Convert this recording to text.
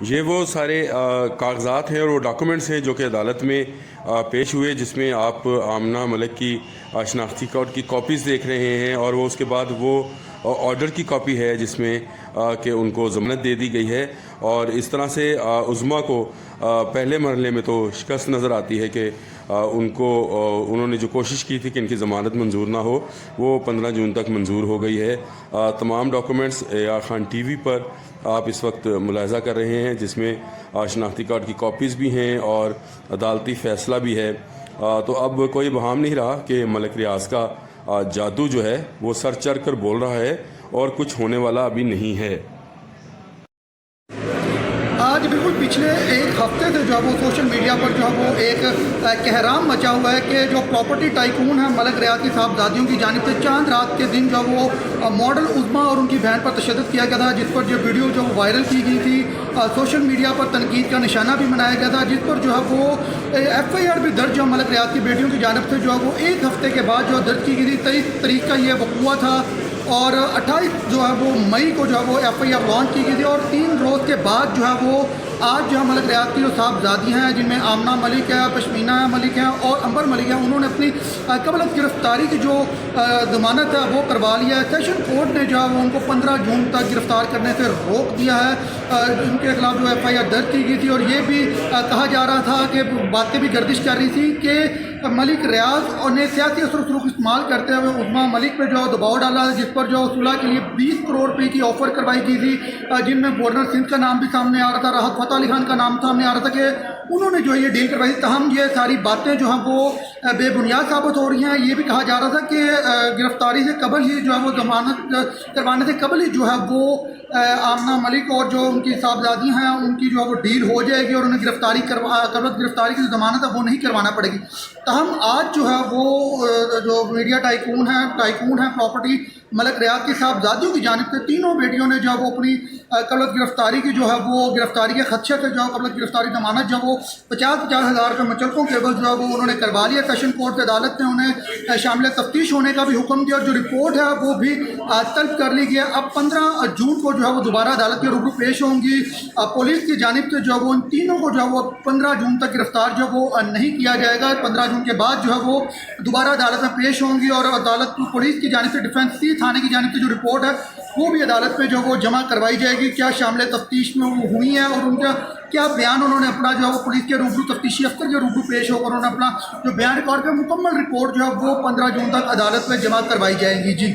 یہ وہ سارے کاغذات ہیں اور وہ ڈاکومنٹس ہیں جو کہ عدالت میں پیش ہوئے، جس میں آپ آمنہ ملک کی شناختی کارڈ کی کاپیز دیکھ رہے ہیں، اور وہ اس کے بعد وہ آرڈر کی کاپی ہے جس میں کہ ان کو ضمانت دے دی گئی ہے۔ اور اس طرح سے عظمیٰ کو پہلے مرحلے میں تو شکست نظر آتی ہے کہ انہوں نے جو کوشش کی تھی کہ ان کی ضمانت منظور نہ ہو، وہ 15 جون تک منظور ہو گئی ہے۔ تمام documents AR Khan T V پر آپ اس وقت ملاحظہ کر رہے ہیں، جس میں شناختی کارڈ کی کاپیز بھی ہیں اور عدالتی فیصلہ بھی ہے۔ تو اب کوئی بہام نہیں رہا کہ ملک ریاض کا جادو جو ہے وہ سر چڑھ کر بول رہا ہے اور کچھ ہونے والا ابھی نہیں ہے۔ آج بالکل پچھلے ایک ہفتے سے جو ہے وہ سوشل میڈیا پر جو ہے وہ ایک کہرام مچا ہوا ہے کہ جو پراپرٹی ٹائکون ہے ملک ریاض کی صاحبزادیوں کی جانب سے چاند رات کے دن جو وہ ماڈل عظمیٰ اور ان کی بہن پر تشدد کیا گیا تھا، جس پر جو ویڈیو جو وائرل کی گئی تھی، سوشل میڈیا پر تنقید کا نشانہ بھی بنایا گیا تھا، جس پر جو ہے وہ FIR بھی درج جو ملک ریاض کی بیٹیوں کی جانب سے جو ہے وہ ایک ہفتے کے بعد جو درج کی گئی تھی۔ 23 تاریخ کا یہ وقوع تھا اور 28 جو ہے وہ مئی کو جو ہے وہ FIR لانچ کی گئی تھی، اور 3 روز کے بعد جو ہے وہ آج جو ہے ملک ریاض کی جو صاحبزادی ہیں، جن میں آمنہ ملک ہے، پشمینہ ملک ہے اور امبر ملک ہے، انہوں نے اپنی قبل از گرفتاری کی جو ضمانت ہے وہ کروا لیا ہے۔ سیشن کورٹ نے جو ہے وہ ان کو 15 جون تک گرفتار کرنے سے روک دیا ہے۔ ان کے خلاف جو FIR درج کی گئی تھی، اور یہ بھی کہا جا رہا تھا کہ باتیں بھی گردش کر رہی تھی کہ ملک ریاض نے سیاسی اثر و رسوخ استعمال کرتے ہوئے عظمیٰ ملک پہ جو دباؤ ڈالا، جس پر جو صلح کے لیے 20 کروڑ روپے کی آفر کروائی گئی تھی، جن میں گورنر سندھ کا نام بھی سامنے آ رہا تھا، راحت فتح علی خان کا نام سامنے آ رہا تھا کہ انہوں نے جو یہ ڈیل کروائی تھی۔ تاہم یہ ساری باتیں جو ہیں وہ بے بنیاد ثابت ہو رہی ہیں۔ یہ بھی کہا جا رہا تھا کہ گرفتاری سے قبل ہی جو ہے وہ ضمانت کروانے سے قبل ہی جو ہے وہ آمنہ ملک اور جو ان کی صاحبزادی ہیں ان کی جو ہے وہ ڈیل ہو جائے گی اور انہیں گرفتاری کی جو ضمانت ہے وہ نہیں کروانا پڑے گی۔ تاہم آج جو ہے وہ جو میڈیا ٹائکون ہے پراپرٹی ملک ریاض کی صاحبزادیوں کی جانب سے تینوں بیٹیوں نے جو ہے وہ اپنی قبل از گرفتاری کی جو ہے وہ گرفتاری کے خدشے سے جو ہے قبل از گرفتاری ضمانت جو وہ 50,000 روپے مچلقوں کے عوض جو ہے وہ انہوں نے کروا لیا۔ سیشن کورٹ سے عدالت نے انہیں شامل تفتیش ہونے کا بھی حکم دیا، اور جو رپورٹ ہے وہ بھی طلب کر لی گئی ہے۔ اب 15 جون کو جو ہے وہ دوبارہ عدالت کے روبرو پیش ہوں گی۔ پولیس کی جانب سے جو ہے وہ ان تینوں کو جو ہے وہ 15 جون تک گرفتار جو وہ نہیں کیا جائے گا۔ 15 جون کے بعد جو ہے وہ دوبارہ عدالت میں پیش ہوں گی، اور عدالت پولیس کی جانب سے ڈیفینس تھانے کی جانب سے جو رپورٹ ہے وہ بھی عدالت میں جو وہ جمع کروائی جائے گی، کیا شامل تفتیش میں وہ ہوئی ہیں اور ان کا کیا بیان انہوں نے اپنا جو ہے وہ پولیس کے روبرو تفتیشی افسر کے روبرو پیش ہو کر انہوں نے اپنا جو بیان ریکارڈ کیا، مکمل رپورٹ جو ہے وہ 15 جون تک عدالت میں جمع کروائی جائے گی۔ جی